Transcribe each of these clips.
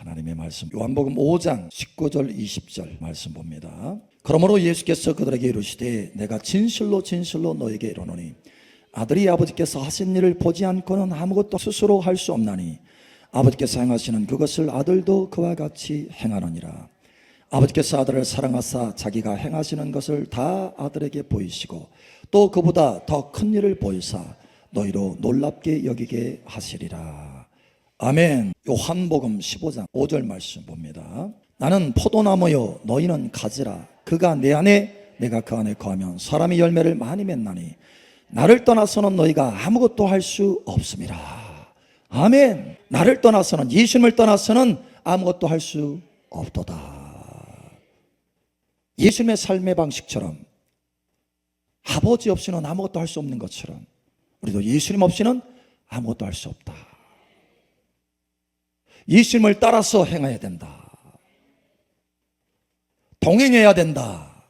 하나님의 말씀, 요한복음 5장 19절 20절 말씀 봅니다. 그러므로 예수께서 그들에게 이르시되 내가 진실로 진실로 너에게 이르노니 아들이 아버지께서 하신 일을 보지 않고는 아무것도 스스로 할 수 없나니 아버지께서 행하시는 그것을 아들도 그와 같이 행하느니라. 아버지께서 아들을 사랑하사 자기가 행하시는 것을 다 아들에게 보이시고 또 그보다 더 큰 일을 보이사 너희로 놀랍게 여기게 하시리라. 아멘. 요한복음 15장 5절 말씀 봅니다. 나는 포도나무요 너희는 가지라. 그가 내 안에 내가 그 안에 거하면 사람이 열매를 많이 맺나니 나를 떠나서는 너희가 아무것도 할 수 없음이라. 아멘. 나를 떠나서는, 예수님을 떠나서는 아무것도 할 수 없도다. 예수님의 삶의 방식처럼 아버지 없이는 아무것도 할 수 없는 것처럼 우리도 예수님 없이는 아무것도 할 수 없다. 예수님을 따라서 행해야 된다. 동행해야 된다.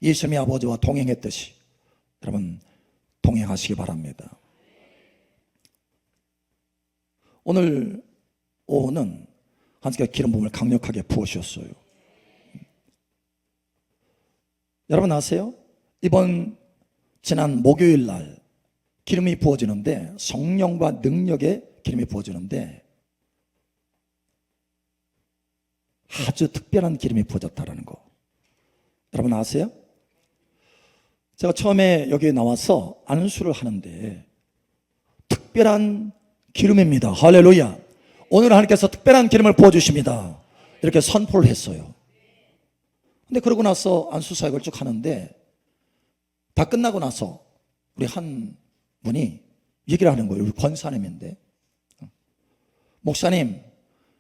예수님의 아버지와 동행했듯이 여러분 동행하시기 바랍니다. 오늘 오후는 하나님께서 기름 부음을 강력하게 부으셨어요. 여러분 아세요? 지난 목요일 날 기름이 부어지는데, 성령과 능력의 기름이 부어지는데 아주 특별한 기름이 부어졌다는 거 여러분 아세요? 제가 처음에 여기 나와서 안수를 하는데 특별한 기름입니다. 할렐루야. 오늘 하나님께서 특별한 기름을 부어주십니다. 이렇게 선포를 했어요. 근데 그러고 나서 안수 사역을 쭉 하는데 다 끝나고 나서 우리 한 분이 얘기를 하는 거예요. 우리 권사님인데, 목사님,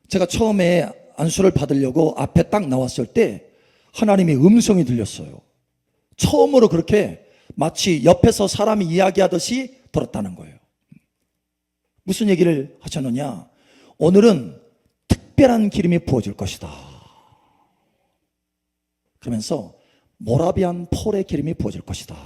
제가 처음에 안수를 받으려고 앞에 딱 나왔을 때 하나님의 음성이 들렸어요. 처음으로 그렇게 마치 옆에서 사람이 이야기하듯이 들었다는 거예요. 무슨 얘기를 하셨느냐? 오늘은 특별한 기름이 부어질 것이다. 그러면서 모라비안 폴의 기름이 부어질 것이다.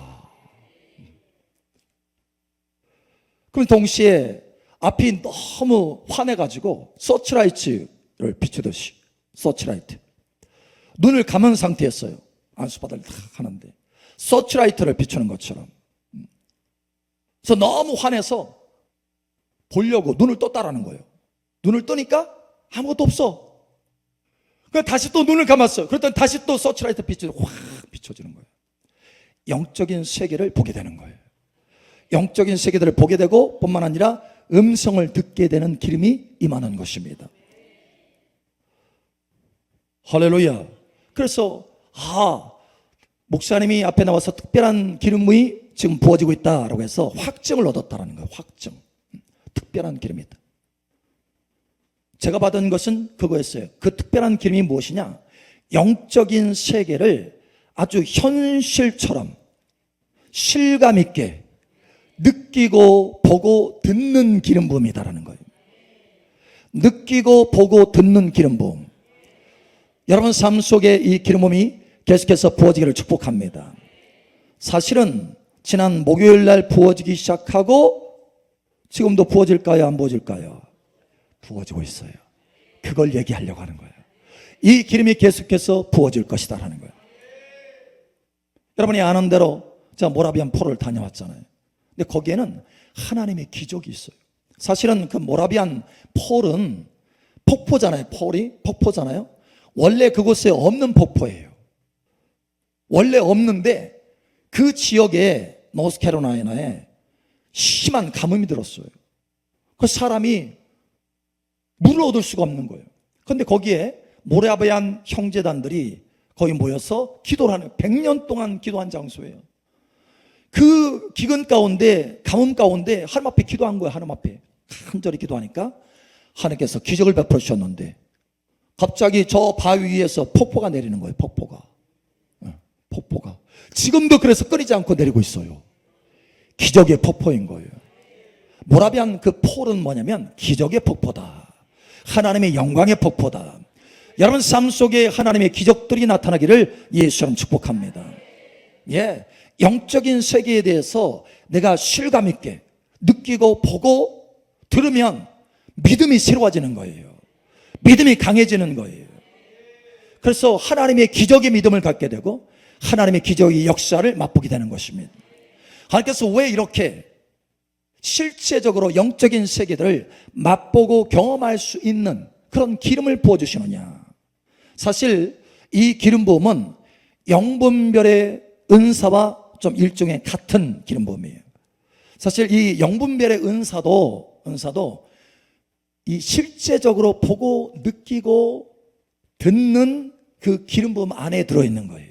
그럼 동시에 앞이 너무 환해가지고 서치라이트를 비추듯이, 서치라이트, 눈을 감은 상태였어요. 안수받을 딱 하는데 서치라이트를 비추는 것처럼. 그래서 너무 환해서 보려고 눈을 떴다라는 거예요. 눈을 뜨니까 아무것도 없어. 그래서 다시 또 눈을 감았어요. 그랬더니 다시 또 서치라이트 빛이 확 비춰지는 거예요. 영적인 세계를 보게 되는 거예요. 영적인 세계들을 보게 되고 뿐만 아니라 음성을 듣게 되는 기름이 임하는 것입니다. 할렐루야. 그래서 목사님이 앞에 나와서 특별한 기름이 지금 부어지고 있다라고 해서 확증을 얻었다라는 거예요. 확증. 특별한 기름이다. 제가 받은 것은 그거였어요. 그 특별한 기름이 무엇이냐? 영적인 세계를 아주 현실처럼 실감 있게 느끼고 보고 듣는 기름 부음이다라는 거예요. 느끼고 보고 듣는 기름 부음. 여러분 삶 속에 이 기름 부음이 계속해서 부어지기를 축복합니다. 사실은 지난 목요일 날 부어지기 시작하고 지금도 부어질까요? 안 부어질까요? 부어지고 있어요. 그걸 얘기하려고 하는 거예요. 이 기름이 계속해서 부어질 것이다라는 거예요. 여러분이 아는 대로 제가 모라비안 폴을 다녀왔잖아요. 근데 거기에는 하나님의 기적이 있어요. 사실은 그 모라비안 폴은 폭포잖아요. 폴이 폭포잖아요. 원래 그곳에 없는 폭포예요. 원래 없는데 그 지역에 노스캐롤라이나에 심한 가뭄이 들었어요. 그 사람이 물을 얻을 수가 없는 거예요. 그런데 거기에 모라비안 형제단들이 거기 모여서 기도를 하는, 100년 동안 기도한 장소예요. 그 기근 가운데, 가뭄 가운데 하나님 앞에 기도한 거예요. 하나님 앞에 간절히 기도하니까 하나님께서 기적을 베풀어 주셨는데 갑자기 저 바위 위에서 폭포가 내리는 거예요. 폭포가. 지금도 그래서 끊이지 않고 내리고 있어요. 기적의 폭포인 거예요. 모라비안 그 폴은 뭐냐면 기적의 폭포다. 하나님의 영광의 폭포다. 여러분 삶 속에 하나님의 기적들이 나타나기를 예수처럼 축복합니다. 영적인 세계에 대해서 내가 실감 있게 느끼고 보고 들으면 믿음이 새로워지는 거예요. 믿음이 강해지는 거예요. 그래서 하나님의 기적의 믿음을 갖게 되고 하나님의 기적의 역사를 맛보게 되는 것입니다. 하나님께서 왜 이렇게 실제적으로 영적인 세계들을 맛보고 경험할 수 있는 그런 기름을 부어주시느냐? 사실 이 기름 부음은 영분별의 은사와 좀 일종의 같은 기름 부음이에요. 사실 이 영분별의 은사도 이 실제적으로 보고 느끼고 듣는 그 기름 부음 안에 들어있는 거예요.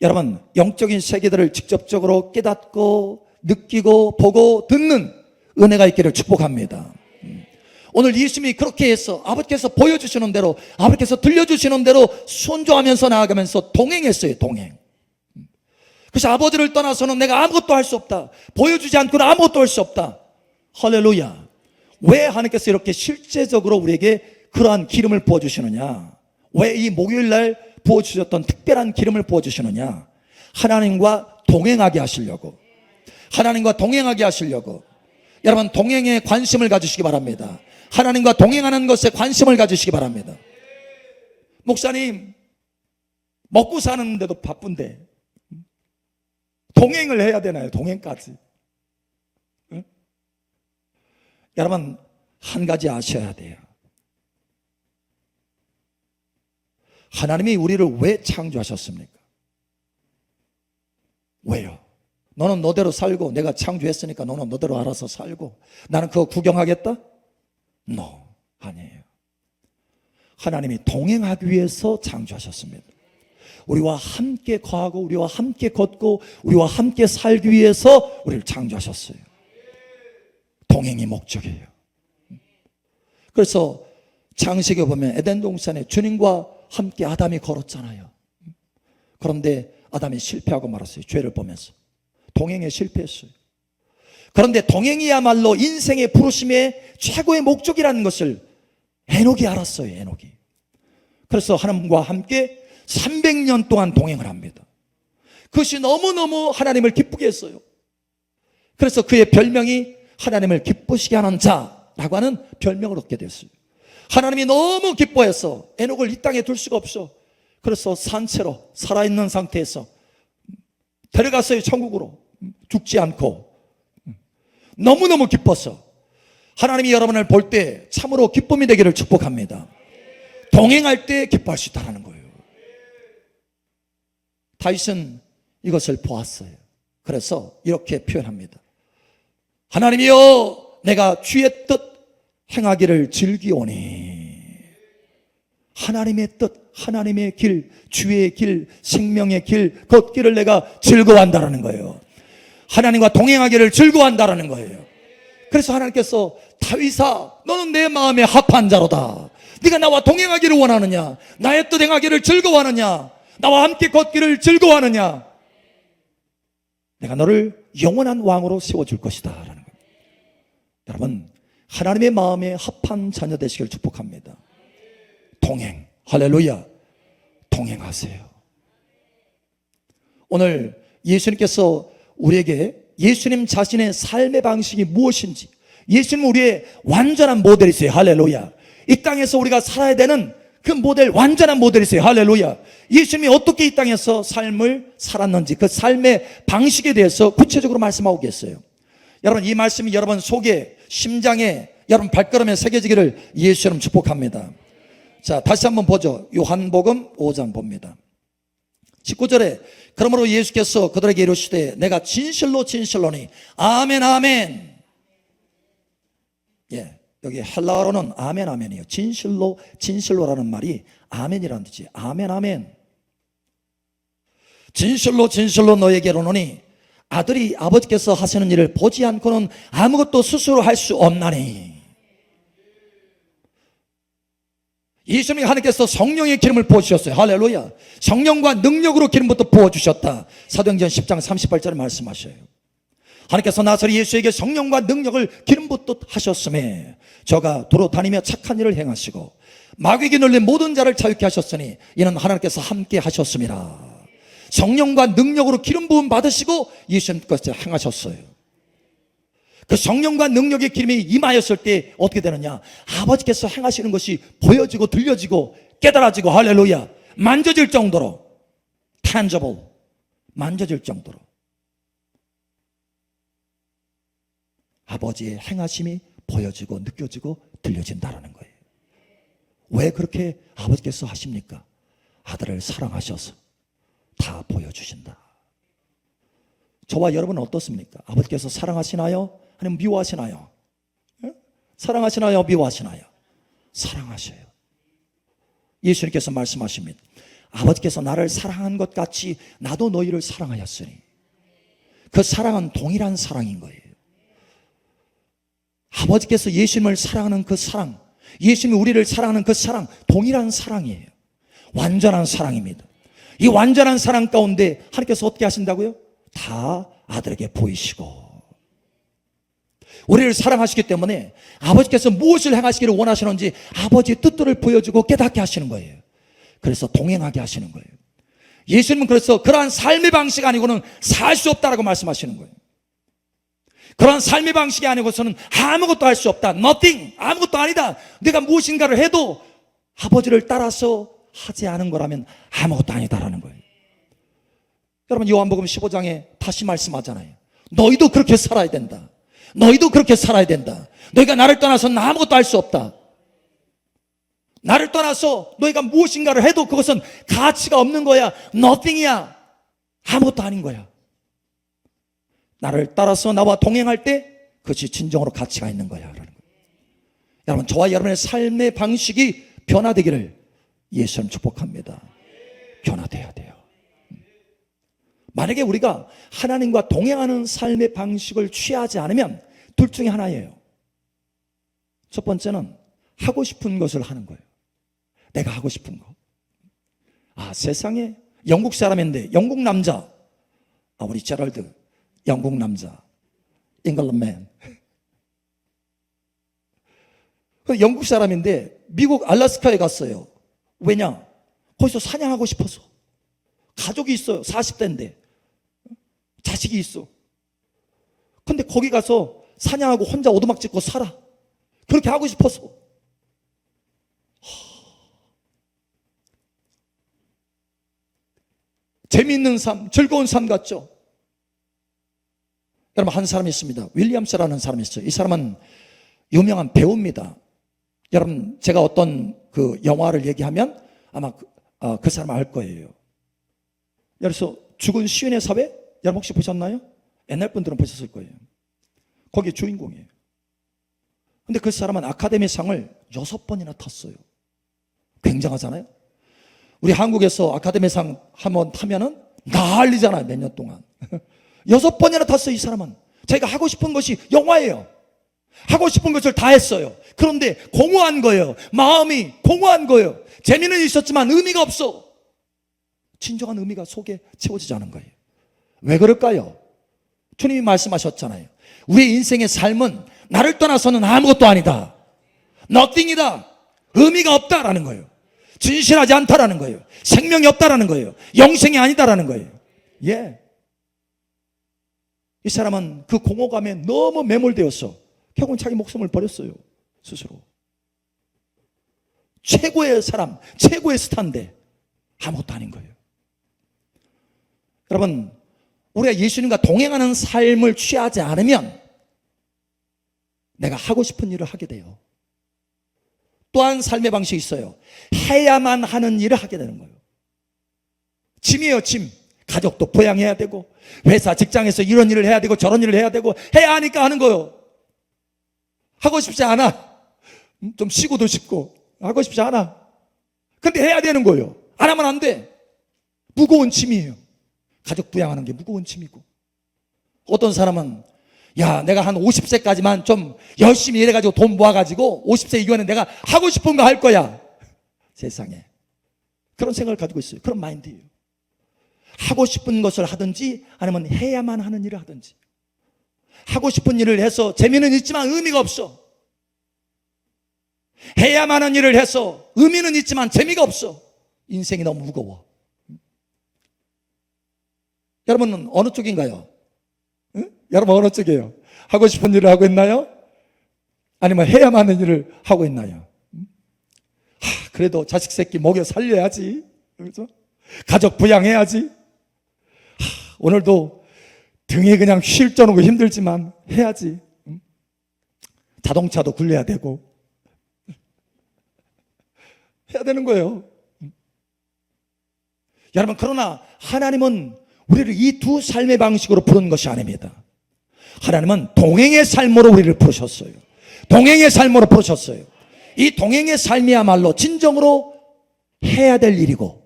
여러분, 영적인 세계들을 직접적으로 깨닫고 느끼고 보고 듣는 은혜가 있기를 축복합니다. 오늘 예수님이 그렇게 해서 아버지께서 보여주시는 대로, 아버지께서 들려주시는 대로 순종하면서 나아가면서 동행했어요. 동행. 그래서 아버지를 떠나서는 내가 아무것도 할 수 없다, 보여주지 않고는 아무것도 할 수 없다. 할렐루야. 왜 하나님께서 이렇게 실제적으로 우리에게 그러한 기름을 부어주시느냐? 왜 이 목요일날 부어주셨던 특별한 기름을 부어주시느냐? 하나님과 동행하게 하시려고, 하나님과 동행하게 하시려고. 여러분, 동행에 관심을 가지시기 바랍니다. 하나님과 동행하는 것에 관심을 가지시기 바랍니다. 목사님, 먹고 사는데도 바쁜데 동행을 해야 되나요? 동행까지. 응? 여러분, 한 가지 아셔야 돼요. 하나님이 우리를 왜 창조하셨습니까? 왜요? 너는 너대로 살고, 내가 창조했으니까 너는 너대로 알아서 살고 나는 그거 구경하겠다? No, 아니에요. 하나님이 동행하기 위해서 창조하셨습니다. 우리와 함께 거하고 우리와 함께 걷고 우리와 함께 살기 위해서 우리를 창조하셨어요. 동행이 목적이에요. 그래서 창세기에 보면 에덴 동산에 주님과 함께 아담이 걸었잖아요. 그런데 아담이 실패하고 말았어요. 죄를 보면서 동행에 실패했어요. 그런데 동행이야말로 인생의 부르심의 최고의 목적이라는 것을 에녹이 알았어요. 에녹이. 그래서 하나님과 함께 300년 동안 동행을 합니다. 그것이 너무너무 하나님을 기쁘게 했어요. 그래서 그의 별명이 하나님을 기쁘시게 하는 자라고 하는 별명을 얻게 됐어요. 하나님이 너무 기뻐해서 에녹을 이 땅에 둘 수가 없어. 그래서 산채로 살아있는 상태에서 데려갔어요. 천국으로. 죽지 않고. 너무너무 기뻐서 하나님이 여러분을 볼 때 참으로 기쁨이 되기를 축복합니다. 동행할 때 기뻐할 수 있다는 거예요. 다윗은 이것을 보았어요. 그래서 이렇게 표현합니다. 하나님이여, 내가 주의 뜻 행하기를 즐기오니. 하나님의 뜻, 하나님의 길, 주의 길, 생명의 길 걷기를 내가 즐거워한다라는 거예요. 하나님과 동행하기를 즐거워한다라는 거예요. 그래서 하나님께서 다윗아, 너는 내 마음에 합한 자로다. 네가 나와 동행하기를 원하느냐? 나의 뜻 행하기를 즐거워하느냐? 나와 함께 걷기를 즐거워하느냐? 내가 너를 영원한 왕으로 세워줄 것이다 라는 거예요. 여러분, 하나님의 마음에 합한 자녀 되시길 축복합니다. 동행, 할렐루야. 동행하세요. 오늘 예수님께서 우리에게 예수님 자신의 삶의 방식이 무엇인지, 예수님은 우리의 완전한 모델이세요. 할렐루야. 이 땅에서 우리가 살아야 되는 그 모델, 완전한 모델이세요. 할렐루야. 예수님이 어떻게 이 땅에서 삶을 살았는지 그 삶의 방식에 대해서 구체적으로 말씀하고 계세요. 여러분, 이 말씀이 여러분 속에, 심장에, 여러분 발걸음에 새겨지기를 예수님 축복합니다. 자, 다시 한번 보죠. 요한복음 5장 봅니다. 19절에 그러므로 예수께서 그들에게 이르시되 내가 진실로 진실로니 아멘 아멘. 예, 여기 헬라어로는 아멘 아멘이에요. 진실로 진실로라는 말이 아멘이라는 뜻이에요. 아멘 아멘. 진실로 진실로 너에게 이르노니 아들이 아버지께서 하시는 일을 보지 않고는 아무것도 스스로 할 수 없나니. 예수님 하나님께서 성령의 기름을 부어주셨어요. 할렐루야. 성령과 능력으로 기름부터 부어주셨다. 사도행전 10장 38절에 말씀하셔요. 하나님께서 나사렛 예수에게 성령과 능력을 기름부터 하셨음에 저가 도로 다니며 착한 일을 행하시고 마귀에게 눌린 모든 자를 자유케 하셨으니 이는 하나님께서 함께 하셨음이라. 성령과 능력으로 기름 부음 받으시고 예수님께서 행하셨어요. 그 성령과 능력의 기름이 임하였을 때 어떻게 되느냐? 아버지께서 행하시는 것이 보여지고 들려지고 깨달아지고, 할렐루야, 만져질 정도로, tangible, 만져질 정도로 아버지의 행하심이 보여지고 느껴지고 들려진다라는 거예요. 왜 그렇게 아버지께서 하십니까? 아들을 사랑하셔서 다 보여주신다. 저와 여러분은 어떻습니까? 아버지께서 사랑하시나요? 아니면 미워하시나요? 사랑하시나요? 미워하시나요? 사랑하셔요. 예수님께서 말씀하십니다. 아버지께서 나를 사랑한 것 같이 나도 너희를 사랑하였으니. 그 사랑은 동일한 사랑인 거예요. 아버지께서 예수님을 사랑하는 그 사랑, 예수님이 우리를 사랑하는 그 사랑, 동일한 사랑이에요. 완전한 사랑입니다. 이 완전한 사랑 가운데 하나님께서 어떻게 하신다고요? 다 아들에게 보이시고, 우리를 사랑하시기 때문에 아버지께서 무엇을 행하시기를 원하시는지 아버지의 뜻들을 보여주고 깨닫게 하시는 거예요. 그래서 동행하게 하시는 거예요. 예수님은 그래서 그러한 삶의 방식 아니고는 살 수 없다라고 말씀하시는 거예요. 그러한 삶의 방식이 아니고서는 아무것도 할 수 없다. Nothing, 아무것도 아니다. 내가 무엇인가를 해도 아버지를 따라서 하지 않은 거라면 아무것도 아니다라는 거예요. 여러분, 요한복음 15장에 다시 말씀하잖아요. 너희도 그렇게 살아야 된다. 너희도 그렇게 살아야 된다. 너희가 나를 떠나서는 아무것도 할 수 없다. 나를 떠나서 너희가 무엇인가를 해도 그것은 가치가 없는 거야. Nothing이야. 아무것도 아닌 거야. 나를 따라서 나와 동행할 때 그것이 진정으로 가치가 있는 거야. 라는 거예요. 여러분, 저와 여러분의 삶의 방식이 변화되기를 예수님 축복합니다. 변화돼야 돼요. 만약에 우리가 하나님과 동행하는 삶의 방식을 취하지 않으면 둘 중에 하나예요. 첫 번째는 하고 싶은 것을 하는 거예요. 내가 하고 싶은 거. 세상에 영국 사람인데, 영국 남자, 우리 제럴드, 영국 남자, 잉글랜드맨. 영국 사람인데 미국 알래스카에 갔어요. 왜냐? 거기서 사냥하고 싶어서. 가족이 있어요. 40대인데 자식이 있어. 근데 거기 가서 사냥하고 혼자 오두막 짓고 살아. 그렇게 하고 싶어서. 재미있는 삶, 즐거운 삶 같죠? 여러분, 한 사람이 있습니다. 윌리엄스라는 사람이 있어요. 이 사람은 유명한 배우입니다. 여러분, 제가 어떤 그 영화를 얘기하면 아마 그 사람 알 거예요. 그래서 죽은 시인의 사회, 여러분 혹시 보셨나요? 옛날 분들은 보셨을 거예요. 거기 주인공이에요. 근데 그 사람은 아카데미 상을 6번이나 탔어요. 굉장하잖아요. 우리 한국에서 아카데미 상 한번 타면은 난리잖아요. 몇 년 동안. 6번이나 탔어요. 이 사람은. 자기가 하고 싶은 것이 영화예요. 하고 싶은 것을 다 했어요. 그런데 공허한 거예요. 마음이 공허한 거예요. 재미는 있었지만 의미가 없어. 진정한 의미가 속에 채워지지 않은 거예요. 왜 그럴까요? 주님이 말씀하셨잖아요. 우리의 인생의 삶은 나를 떠나서는 아무것도 아니다. nothing이다. 의미가 없다라는 거예요. 진실하지 않다라는 거예요. 생명이 없다라는 거예요. 영생이 아니다라는 거예요. 예. 이 사람은 그 공허감에 너무 매몰되었어. 결국은 자기 목숨을 버렸어요. 스스로. 최고의 사람, 최고의 스타인데 아무것도 아닌 거예요. 여러분, 우리가 예수님과 동행하는 삶을 취하지 않으면 내가 하고 싶은 일을 하게 돼요. 또한 삶의 방식이 있어요. 해야만 하는 일을 하게 되는 거예요. 짐이에요, 짐. 가족도 부양해야 되고, 회사, 직장에서 이런 일을 해야 되고, 저런 일을 해야 되고, 해야 하니까 하는 거예요. 하고 싶지 않아. 좀 쉬고도 싶고, 하고 싶지 않아. 근데 해야 되는 거예요. 안 하면 안 돼. 무거운 짐이에요. 가족 부양하는 게 무거운 짐이고. 어떤 사람은 내가 한 50세까지만 좀 열심히 일해가지고 돈 모아가지고 50세 이후에는 내가 하고 싶은 거 할 거야. 세상에. 그런 생각을 가지고 있어요. 그런 마인드예요. 하고 싶은 것을 하든지 아니면 해야만 하는 일을 하든지. 하고 싶은 일을 해서 재미는 있지만 의미가 없어. 해야만 하는 일을 해서 의미는 있지만 재미가 없어. 인생이 너무 무거워. 여러분은 어느 쪽인가요? 응? 여러분 어느 쪽이에요? 하고 싶은 일을 하고 있나요? 아니면 해야만 하는 일을 하고 있나요? 그래도 자식 새끼 먹여 살려야지. 그렇죠? 가족 부양해야지. 오늘도 등에 그냥 쉴 정도로 힘들지만 해야지. 자동차도 굴려야 되고 해야 되는 거예요. 여러분, 그러나 하나님은 우리를 이 두 삶의 방식으로 부른 것이 아닙니다. 하나님은 동행의 삶으로 우리를 부르셨어요. 동행의 삶으로 부르셨어요. 이 동행의 삶이야말로 진정으로 해야 될 일이고,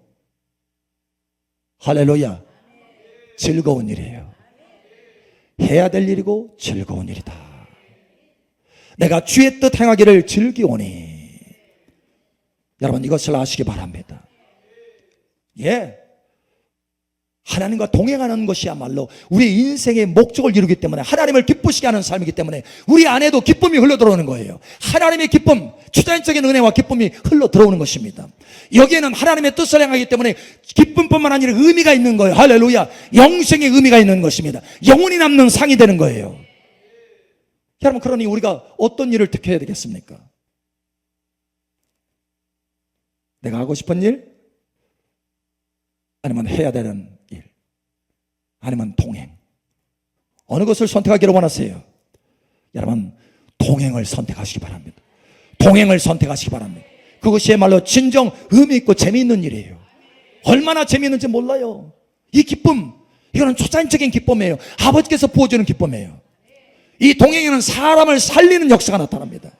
할렐루야, 즐거운 일이에요. 해야 될 일이고 즐거운 일이다. 내가 주의 뜻 행하기를 즐기오니. 여러분, 이것을 아시기 바랍니다. 하나님과 동행하는 것이야말로 우리 인생의 목적을 이루기 때문에, 하나님을 기쁘시게 하는 삶이기 때문에 우리 안에도 기쁨이 흘러들어오는 거예요. 하나님의 기쁨, 추자연적인 은혜와 기쁨이 흘러들어오는 것입니다. 여기에는 하나님의 뜻을 행하기 때문에 기쁨뿐만 아니라 의미가 있는 거예요. 할렐루야. 영생의 의미가 있는 것입니다. 영원히 남는 상이 되는 거예요. 여러분, 그러니 우리가 어떤 일을 택해야 되겠습니까? 내가 하고 싶은 일, 아니면 해야 되는 일, 아니면 동행. 어느 것을 선택하기를 원하세요? 여러분, 동행을 선택하시기 바랍니다. 동행을 선택하시기 바랍니다. 그것이야말로 진정 의미 있고 재미있는 일이에요. 얼마나 재미있는지 몰라요. 이 기쁨, 이거는 초자연적인 기쁨이에요. 아버지께서 부어주는 기쁨이에요. 이 동행에는 사람을 살리는 역사가 나타납니다.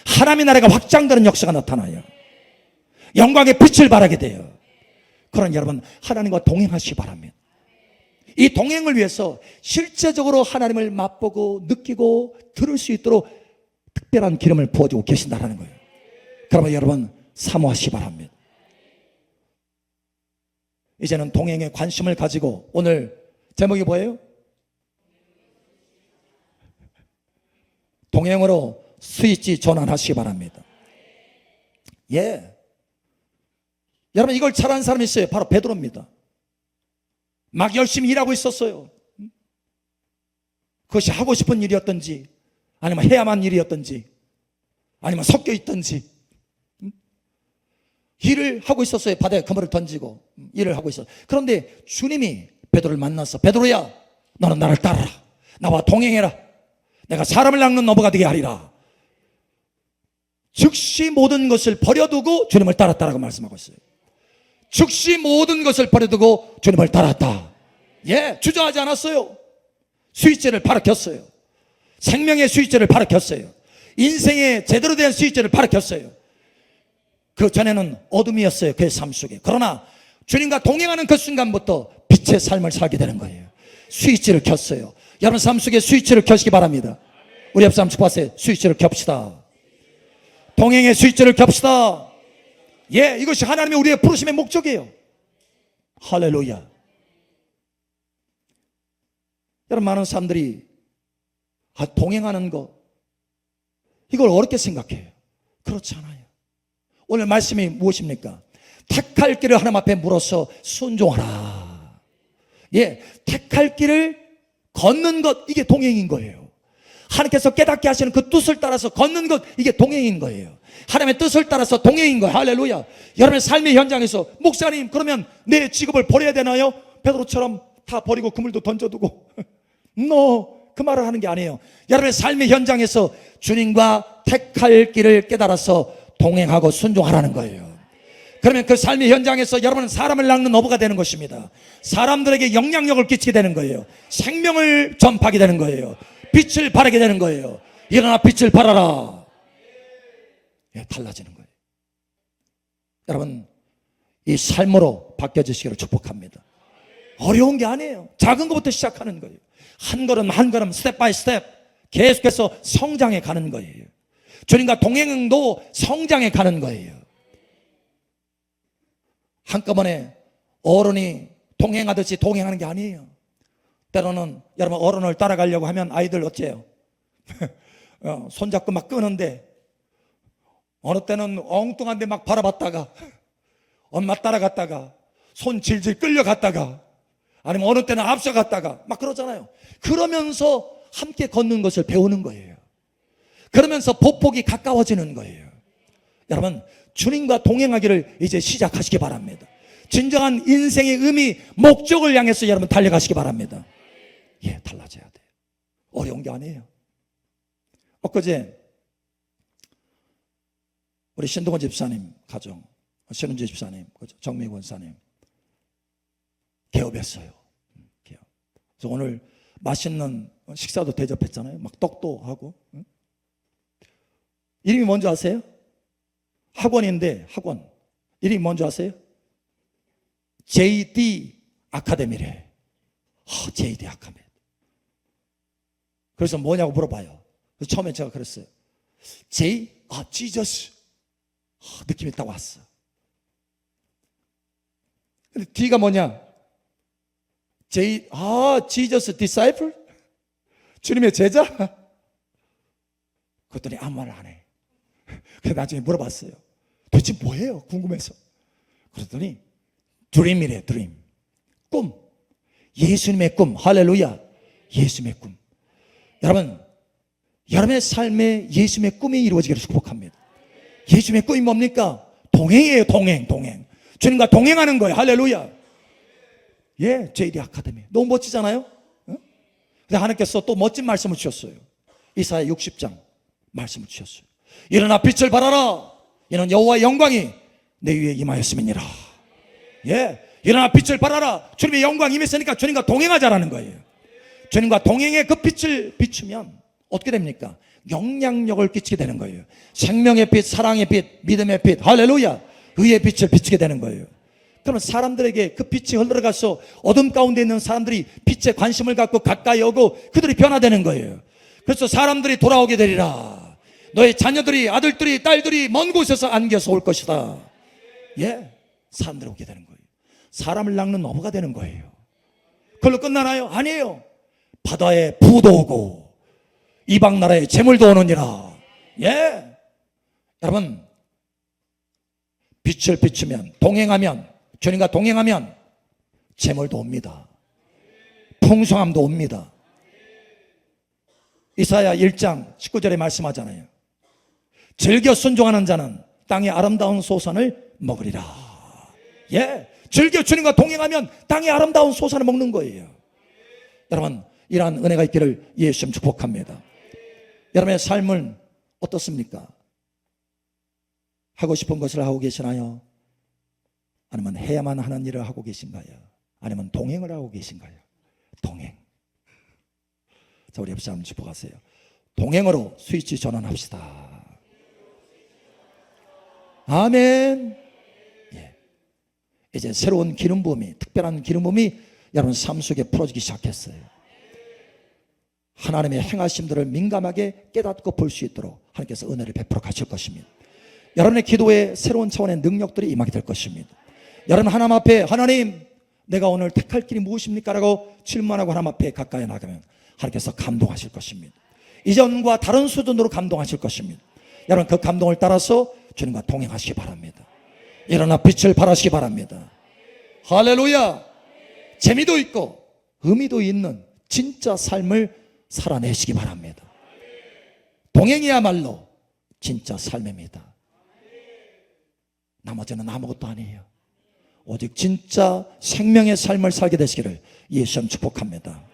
하나님의 나라가 확장되는 역사가 나타나요. 영광의 빛을 발하게 돼요. 그러나 여러분, 하나님과 동행하시기 바랍니다. 이 동행을 위해서 실제적으로 하나님을 맛보고 느끼고 들을 수 있도록 특별한 기름을 부어주고 계신다는 거예요. 그러면 여러분, 사모하시기 바랍니다. 이제는 동행에 관심을 가지고, 오늘 제목이 뭐예요? 동행으로 스위치 전환하시기 바랍니다. 여러분, 이걸 잘하는 사람이 있어요. 바로 베드로입니다. 막 열심히 일하고 있었어요. 그것이 하고 싶은 일이었던지, 아니면 해야만 한 일이었던지, 아니면 섞여 있던지 일을 하고 있었어요. 바다에 그물을 던지고 일을 하고 있었어요. 그런데 주님이 베드로를 만나서, 베드로야, 너는 나를 따르라. 나와 동행해라. 내가 사람을 낚는 어부가 되게 하리라. 즉시 모든 것을 버려두고 주님을 따랐다라고 말씀하고 있어요. 즉시 모든 것을 버려두고 주님을 따랐다. 주저하지 않았어요. 스위치를 바로 켰어요. 생명의 스위치를 바로 켰어요. 인생의 제대로 된 스위치를 바로 켰어요. 그 전에는 어둠이었어요, 그의 삶 속에. 그러나 주님과 동행하는 그 순간부터 빛의 삶을 살게 되는 거예요. 스위치를 켰어요. 여러분 삶 속에 스위치를 켜시기 바랍니다. 우리 옆 사람 축복하세요. 스위치를 켭시다. 동행의 스위치를 켭시다. 이것이 하나님의 우리의 부르심의 목적이에요. 할렐루야. 여러분, 많은 사람들이 동행하는 거, 이걸 어렵게 생각해요. 그렇지 않아요. 오늘 말씀이 무엇입니까? 택할 길을 하나님 앞에 물어서 순종하라. 택할 길을 걷는 것, 이게 동행인 거예요. 하나님께서 깨닫게 하시는 그 뜻을 따라서 걷는 것, 이게 동행인 거예요. 하나님의 뜻을 따라서 동행인 거예요. 할렐루야. 여러분의 삶의 현장에서, 목사님, 그러면 내 직업을 버려야 되나요? 베드로처럼 다 버리고 그물도 던져두고 그 말을 하는 게 아니에요. 여러분의 삶의 현장에서 주님과 택할 길을 깨달아서 동행하고 순종하라는 거예요. 그러면 그 삶의 현장에서 여러분은 사람을 낚는 어부가 되는 것입니다. 사람들에게 영향력을 끼치게 되는 거예요. 생명을 전파하게 되는 거예요. 빛을 발하게 되는 거예요. 일어나 빛을 발하라. 달라지는 거예요. 여러분, 이 삶으로 바뀌어지시기를 축복합니다. 어려운 게 아니에요. 작은 것부터 시작하는 거예요. 한 걸음 한 걸음, 스텝 바이 스텝 계속해서 성장해 가는 거예요. 주님과 동행도 성장해 가는 거예요. 한꺼번에 어른이 동행하듯이 동행하는 게 아니에요. 때로는 여러분, 어른을 따라가려고 하면 아이들 어째요? 손잡고 막 끄는데, 어느 때는 엉뚱한 데 막 바라봤다가 엄마 따라갔다가 손 질질 끌려갔다가, 아니면 어느 때는 앞서갔다가 막 그러잖아요. 그러면서 함께 걷는 것을 배우는 거예요. 그러면서 보폭이 가까워지는 거예요. 여러분, 주님과 동행하기를 이제 시작하시기 바랍니다. 진정한 인생의 의미, 목적을 향해서 여러분 달려가시기 바랍니다. 예, 달라져야 돼요. 어려운 게 아니에요. 엊그제 우리 신동원 집사님 가정, 신은주 집사님, 정미 권사님 개업했어요. 개업. 그래서 오늘 맛있는 식사도 대접했잖아요. 막 떡도 하고. 이름이 뭔지 아세요? 학원인데 학원 이름이 뭔지 아세요? JD 아카데미래. JD 아카데미. 그래서 뭐냐고 물어봐요. 그래서 처음에 제가 그랬어요. 지저스. 느낌이 딱 왔어. 근데 D가 뭐냐? 지저스 디사이플? 주님의 제자? 그랬더니 아무 말을 안 해. 그래서 나중에 물어봤어요. 도대체 뭐예요? 궁금해서. 그랬더니 드림이래, 드림. 꿈. 예수님의 꿈. 할렐루야. 예수님의 꿈. 여러분, 여러분의 삶에 예수님의 꿈이 이루어지기를 축복합니다. 예수님의 꿈이 뭡니까? 동행이에요. 동행. 주님과 동행하는 거예요. 할렐루야. 예, JD 아카데미. 너무 멋지잖아요? 근데 하나님께서 또 멋진 말씀을 주셨어요. 이사야 60장 말씀을 주셨어요. 일어나 빛을 발하라. 이는 여호와의 영광이 내 위에 임하였음이니라. 예, 일어나 빛을 발하라. 주님의 영광이 임했으니까 주님과 동행하자라는 거예요. 주님과 동행의 그 빛을 비추면 어떻게 됩니까? 영향력을 끼치게 되는 거예요. 생명의 빛, 사랑의 빛, 믿음의 빛, 할렐루야. 의의 빛을 비추게 되는 거예요. 그러면 사람들에게 그 빛이 흘러가서 어둠 가운데 있는 사람들이 빛에 관심을 갖고 가까이 오고 그들이 변화되는 거예요. 그래서 사람들이 돌아오게 되리라. 너의 자녀들이, 아들들이, 딸들이 먼 곳에서 안겨서 올 것이다. 예, 사람들이 오게 되는 거예요. 사람을 낚는 어부가 되는 거예요. 그걸로 끝나나요? 아니에요. 바다에 부도 오고 이방 나라에 재물도 오느니라. 예, 여러분, 빛을 비추면, 동행하면, 주님과 동행하면 재물도 옵니다. 풍성함도 옵니다. 이사야 1장 19절에 말씀하잖아요. 즐겨 순종하는 자는 땅의 아름다운 소산을 먹으리라. 예, 즐겨 주님과 동행하면 땅의 아름다운 소산을 먹는 거예요. 여러분, 이러한 은혜가 있기를 예수님 축복합니다. 여러분의 삶은 어떻습니까? 하고 싶은 것을 하고 계시나요? 아니면 해야만 하는 일을 하고 계신가요? 아니면 동행을 하고 계신가요? 동행. 자, 우리 옆에 한번 짚어가세요. 동행으로 스위치 전환합시다. 아멘. 예. 이제 새로운 기름 부음이, 특별한 기름 부음이 여러분 삶 속에 풀어지기 시작했어요. 하나님의 행하심들을 민감하게 깨닫고 볼 수 있도록 하나님께서 은혜를 베풀어 가실 것입니다. 여러분의 기도에 새로운 차원의 능력들이 임하게 될 것입니다. 여러분, 하나님 앞에, 하나님, 내가 오늘 택할 길이 무엇입니까? 라고 질문하고 하나님 앞에 가까이 나가면 하나님께서 감동하실 것입니다. 이전과 다른 수준으로 감동하실 것입니다. 여러분, 그 감동을 따라서 주님과 동행하시기 바랍니다. 일어나 빛을 발하시기 바랍니다. 할렐루야. 재미도 있고 의미도 있는 진짜 삶을 살아내시기 바랍니다. 동행이야말로 진짜 삶입니다. 나머지는 아무것도 아니에요. 오직 진짜 생명의 삶을 살게 되시기를 예수님 축복합니다.